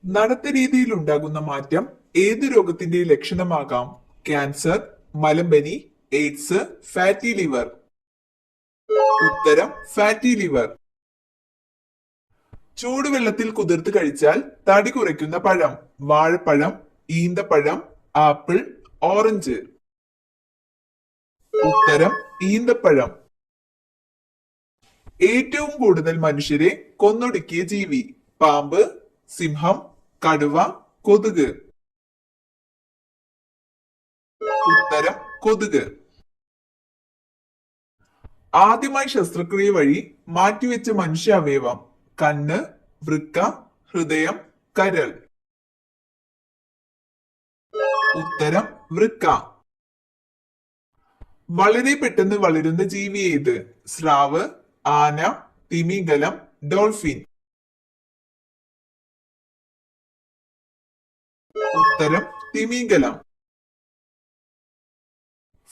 നടത്ത രീതിയിൽ ഉണ്ടാകുന്ന മാറ്റം ഏത് രോഗത്തിന്റെ ലക്ഷണമാകാം? ക്യാൻസർ, മലമ്പനി, എയ്ഡ്സ്, ഫാറ്റി ലിവർ. ഉത്തരം ഫാറ്റി ലിവർ. ചൂടുവെള്ളത്തിൽ കുതിർത്ത് കഴിച്ചാൽ തടി കുറയ്ക്കുന്ന പഴം? വാഴപ്പഴം, ഈന്തപ്പഴം, ആപ്പിൾ, ഓറഞ്ച്. ഉത്തരം ഈന്തപ്പഴം. ഏറ്റവും കൂടുതൽ മനുഷ്യരെ കൊന്നൊടുക്കിയ ജീവി? പാമ്പ്, സിംഹം, കടുവ, കൊതുക്. ഉത്തരം കൊതുക്. ആദ്യമായി ശസ്ത്രക്രിയ വഴി മാറ്റിവെച്ച മനുഷ്യ അവയവം? കണ്ണ്, വൃക്ക, ഹൃദയം, കരൾ. ഉത്തരം വൃക്ക. വളരെ പെട്ടെന്ന് വളരുന്ന ജീവി ഏത്? സ്രാവ്, ആന, തിമിംഗലം, ഡോൾഫിൻ. ഉത്തരം തിമിംഗലം.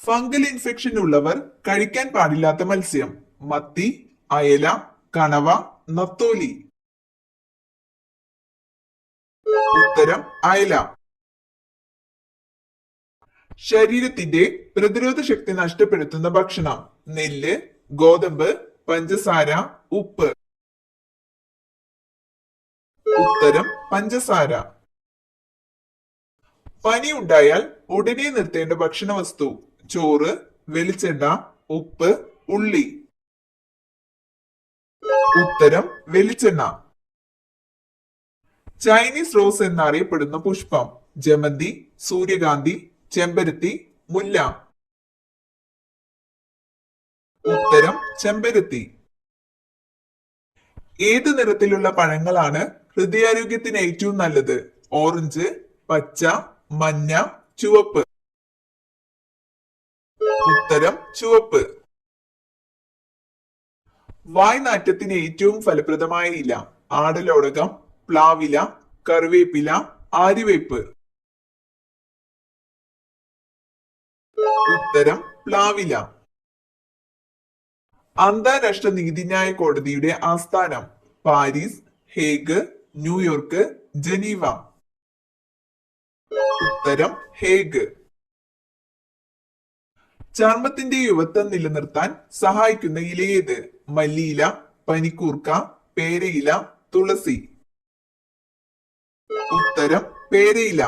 ഫംഗൽ ഇൻഫെക്ഷൻ ഉള്ളവർ കഴിക്കാൻ പാടില്ലാത്ത മത്സ്യം? മത്തി, അയല, കണവ, നത്തോലി. ഉത്തരം അയല. ശരീരത്തിന്റെ പ്രതിരോധ ശക്തി നഷ്ടപ്പെടുത്തുന്ന ഭക്ഷണം? നെല്ല്, ഗോതമ്പ്, പഞ്ചസാര, ഉപ്പ്. ഉത്തരം പഞ്ചസാര. പനി ഉണ്ടായാൽ ഉടനെ നിർത്തേണ്ട ഭക്ഷണ വസ്തു? ചോറ്, വെളിച്ചെണ്ണ, ഉപ്പ്, ഉള്ളി. ഉത്തരം വെളിച്ചെണ്ണ. ചൈനീസ് റോസ് എന്നറിയപ്പെടുന്ന പുഷ്പം? ജമന്തി, സൂര്യകാന്തി, ചെമ്പരത്തി, മുല്ല. ഉത്തരം ചെമ്പരത്തി. ഏത് നിറത്തിലുള്ള പഴങ്ങളാണ് ഹൃദയാരോഗ്യത്തിന് ഏറ്റവും നല്ലത്? ഓറഞ്ച്, പച്ച, മഞ്ഞ, ചുവപ്പ്. ഉത്തരം ചുവപ്പ്. വായ്നാറ്റത്തിന് ഏറ്റവും ഫലപ്രദമായ ഇല? ആടലോടകം, പ്ലാവില, കറിവേപ്പില, ആര്യവേപ്പ്. ഉത്തരം പ്ലാവില. അന്താരാഷ്ട്ര നീതിന്യായ കോടതിയുടെ ആസ്ഥാനം? Paris, Hague, New York, Geneva. ഉത്തരം ഹേഗ്. ചർമ്മത്തിന്റെ യുവത്വം നിലനിർത്താൻ സഹായിക്കുന്ന ഇലയേത്? മല്ലിയില, പനിക്കൂർക്ക, പേരയില, തുളസി. ഉത്തരം പേരയില.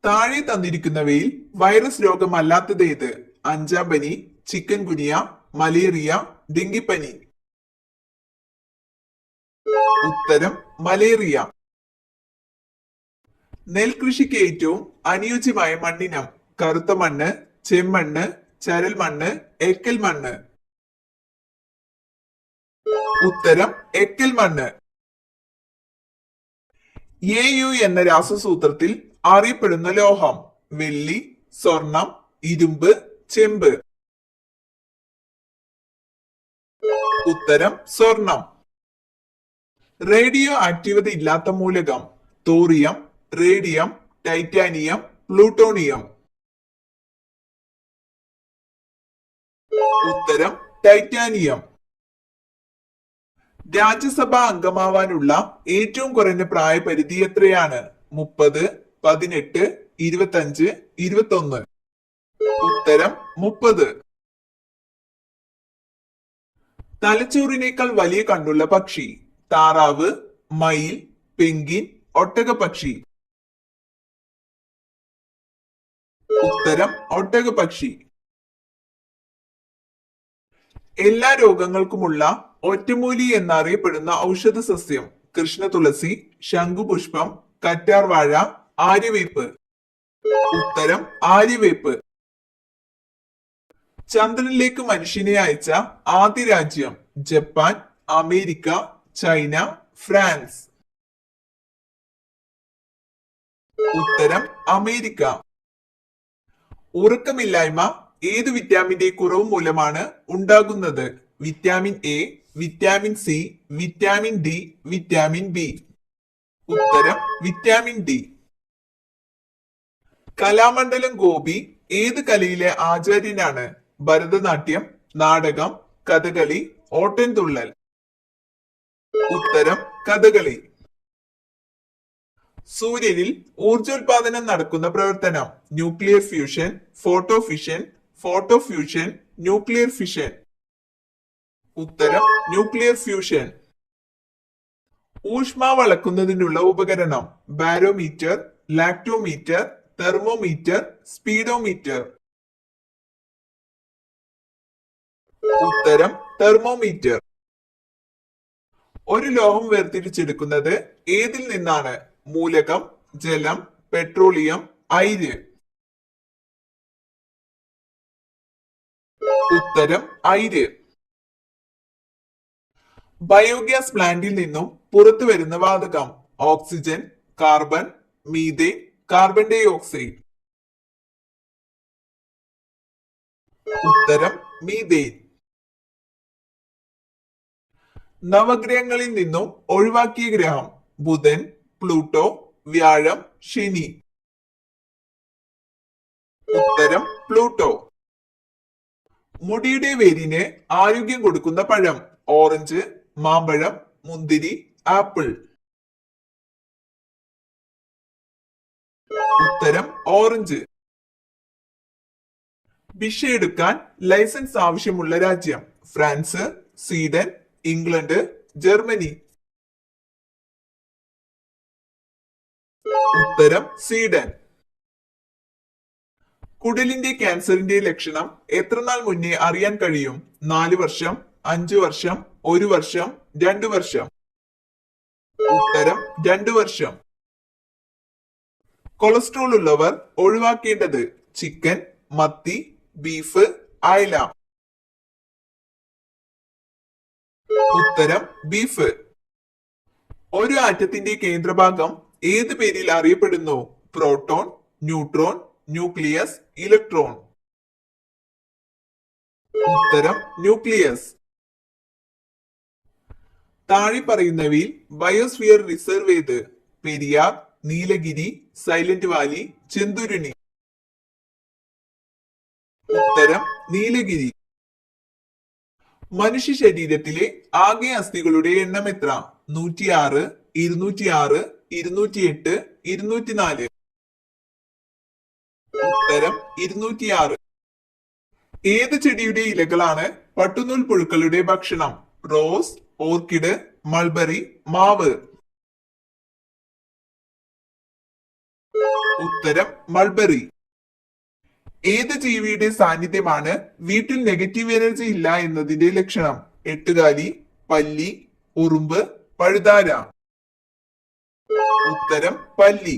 താഴെ തന്നിരിക്കുന്നവയിൽ വൈറസ് രോഗമല്ലാത്തതേത്? അഞ്ചാം ചിക്കൻ ഗുനിയ, മലേറിയ, ഡെങ്കിപ്പനി. ഉത്തരം മലേറിയ. നെൽകൃഷിക്ക് ഏറ്റവും അനുയോജ്യമായ മണ്ണിനം? കറുത്ത മണ്ണ്, ചെമ്മണ്ണ്, ചരൽ മണ്ണ്, എക്കൽ മണ്ണ്. ഉത്തരം എക്കൽ മണ്ണ്. AU എന്ന രാസസൂത്രത്തിൽ അറിയപ്പെടുന്ന ലോഹം? വെള്ളി, സ്വർണം, ഇരുമ്പ്, ചെമ്പ്. ഉത്തരം സ്വർണം. റേഡിയോ ആക്റ്റീവത ഇല്ലാത്ത മൂലകം? Thorium, radium, titanium, plutonium. ഉത്തരം ടൈറ്റാനിയം. രാജ്യസഭാ അംഗമാവാനുള്ള ഏറ്റവും കുറഞ്ഞ പ്രായപരിധി എത്രയാണ്? 30, 18, 25, 21. ഉത്തരം 30. തലച്ചോറിനേക്കാൾ വലിയ കണ്ണുള്ള പക്ഷി? താറാവ്, മയിൽ, പെൻഗിൻ, ഒട്ടകപക്ഷി. ഉത്തരം ഒട്ടകപക്ഷി. എല്ലാ രോഗങ്ങൾക്കുമുള്ള ഒറ്റമൂലി എന്നറിയപ്പെടുന്ന ഔഷധ സസ്യം? കൃഷ്ണതുളസി, ശംഖുപുഷ്പം, കറ്റാർവാഴ, ആര്യവേപ്പ്. ഉത്തരം ആര്യവേപ്പ്. ചന്ദ്രനിലേക്ക് മനുഷ്യനെ അയച്ച ആദ്യ രാജ്യം? Japan, America, China, France. ഉത്തരം അമേരിക്ക. ഉറക്കമില്ലായ്മ ഏത് വിറ്റാമിന്റെ കുറവ് മൂലമാണ് ഉണ്ടാകുന്നത്? Vitamin A, vitamin C, vitamin D, vitamin B. ഉത്തരം വിറ്റാമിൻ ഡി. കലാമണ്ഡലം ഗോപി ഏത് കലയിലെ ആചാര്യനാണ്? ഭരതനാട്യം, നാടകം, കഥകളി, ഓട്ടൻതുള്ളൽ. ഉത്തരം കഥകളി. സൂര്യനിൽ ഊർജോൽപാദനം നടക്കുന്ന പ്രവർത്തനം nuclear fusion, photo fusion, nuclear fission. ഉത്തരം ന്യൂക്ലിയർ ഫ്യൂഷൻ. ഊഷ്മാവ് അളക്കുന്നതിനുള്ള ഉപകരണം ബാരോമീറ്റർ, ലാക്ടോമീറ്റർ, തെർമോമീറ്റർ, സ്പീഡോമീറ്റർ. ഉത്തരം തെർമോമീറ്റർ. ഒരു ലോഹം വേർതിരിച്ചെടുക്കുന്നത് ഏതിൽ നിന്നാണ്? മൂലകം, ജലം, പെട്രോളിയം, അയിര്. ഉത്തരം അയിര്. ബയോഗ്യാസ് പ്ലാന്റിൽ നിന്നും പുറത്തു വരുന്ന വാതകം oxygen, carbon, methane, carbon dioxide. ഉത്തരം മീഥേൻ. നവഗ്രഹങ്ങളിൽ നിന്നും ഒഴിവാക്കിയ ഗ്രഹം ബുധൻ, പ്ലൂട്ടോ, വ്യാഴം, ശനി. ഉത്തരം പ്ലൂട്ടോ. മുടിയുടെ വേരിന് ആരോഗ്യം കൊടുക്കുന്ന പഴം ഓറഞ്ച്, മാമ്പഴം, മുന്തിരി, ആപ്പിൾ. ഉത്തരം ഓറഞ്ച്. ഭിക്ഷയെടുക്കാൻ ലൈസൻസ് ആവശ്യമുള്ള രാജ്യം ഫ്രാൻസ്, സ്വീഡൻ, ഇംഗ്ലണ്ട്, ജർമ്മനി. ഉത്തരം സ്വീഡൻ. കുടലിന്റെ ക്യാൻസറിന്റെ ലക്ഷണം എത്രനാൾ മുന്നേ അറിയാൻ കഴിയും? 4 വർഷം, 5 വർഷം, 1 വർഷം, 2 വർഷം. ഉത്തരം 2 വർഷം. കൊളസ്ട്രോൾ ഉള്ളവർ ഒഴിവാക്കേണ്ടത് ചിക്കൻ, മത്തി, ബീഫ്, അയല. ഉത്തരം ബീഫ്. ഒരു ആറ്റത്തിന്റെ കേന്ദ്രഭാഗം ഏത് പേരിൽ അറിയപ്പെടുന്നു? Proton, neutron, nucleus, electron. ഉത്തരം ന്യൂക്ലിയസ്. താഴെ പറയുന്നവയിൽ ബയോസ്ഫിയർ റിസർവ് ഏത്? Periyar, Nilgiri, silent Valley, Chenthuruni. ഉത്തരം നീലഗിരി. മനുഷ്യ ശരീരത്തിലെ ആകെ അസ്ഥികളുടെ എണ്ണം എത്ര? 106, 206, 208, 204. ഉത്തരം 206. ഏത് ചെടിയുടെ ഇലകളാണ് പട്ടുനൂൽ പുഴുക്കളുടെ ഭക്ഷണം? റോസ്, ഓർക്കിഡ്, മൾബറി, മാവ്. ഉത്തരം മൾബറി. ഏത് ജീവിയുടെ സാന്നിധ്യമാണ് വീട്ടിൽ നെഗറ്റീവ് എനർജി ഇല്ല എന്നതിന്റെ ലക്ഷണം? എട്ടുകാലി, പല്ലി, ഉറുമ്പ്, പഴുതാര. ഉത്തരം പല്ലി.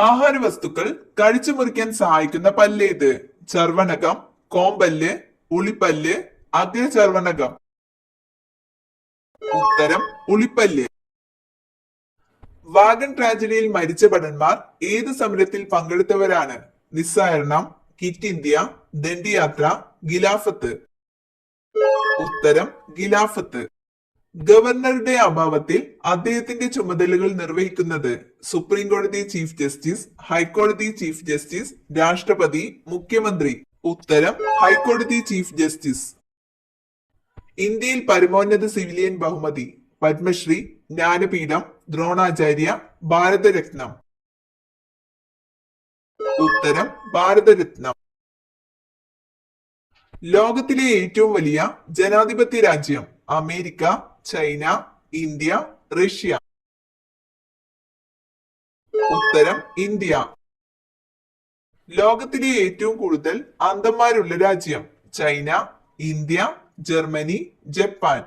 ആഹാര വസ്തുക്കൾ കഴിച്ചു മുറിക്കാൻ സഹായിക്കുന്ന പല്ലേത്? ചർവണകം, കോമ്പല്ല്, ഉളിപ്പല്ല്, അഗ്രചർവണകം. ഉത്തരം ഉളിപ്പല്ല്. വാഗൺ ട്രാജഡിയിൽ മരിച്ച ഭടന്മാർ ഏത് സമരത്തിൽ പങ്കെടുത്തവരാണ്? നിസ്സഹരണം, കിറ്റ് ഇന്ത്യ, ദണ്ഡിയാത്ര, ഖിലാഫത്ത്. ഉത്തരം ഖിലാഫത്ത്. ഗവർണറുടെ അഭാവത്തിൽ അദ്ദേഹത്തിന്റെ ചുമതലകൾ നിർവഹിക്കുന്നത് സുപ്രീം കോടതി ചീഫ് ജസ്റ്റിസ്, ഹൈക്കോടതി ചീഫ് ജസ്റ്റിസ്, രാഷ്ട്രപതി, മുഖ്യമന്ത്രി. ഉത്തരം ഹൈക്കോടതി ചീഫ് ജസ്റ്റിസ്. ഇന്ത്യയിൽ പരമോന്നത സിവിലിയൻ ബഹുമതി പത്മശ്രീ, ജ്ഞാനപീഠം, ദ്രോണാചാര്യ, ഭാരതരത്നം. ഉത്തരം ഭാരതരത്നം. ലോകത്തിലെ ഏറ്റവും വലിയ ജനാധിപത്യ രാജ്യം അമേരിക്ക, ചൈന, ഇന്ത്യ, റഷ്യ. ഉത്തരം ഇന്ത്യ. ലോകത്തിലെ ഏറ്റവും കൂടുതൽ അന്ധന്മാരുള്ള രാജ്യം ചൈന, ഇന്ത്യ, ജർമ്മനി, ജപ്പാൻ.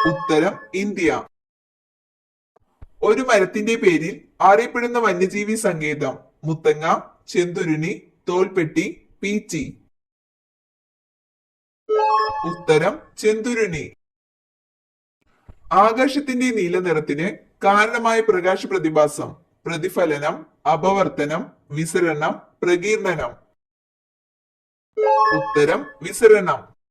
ഉത്തരം ഇന്ത്യ. ഒരു മരത്തിന്റെ പേരിൽ അറിയപ്പെടുന്ന വന്യജീവി സങ്കേതം മുത്തങ്ങ, ചെന്തുരുണി, തോൽപ്പെട്ടി, പീച്ചി. ഉത്തരം ചെന്തുരുണി. ആകാശത്തിന്റെ നീല നിറത്തിന് കാരണമായ പ്രകാശ പ്രതിഭാസം പ്രതിഫലനം, അപവർത്തനം, വിസരണം, പ്രകീർണനം. ഉത്തരം വിസരണം.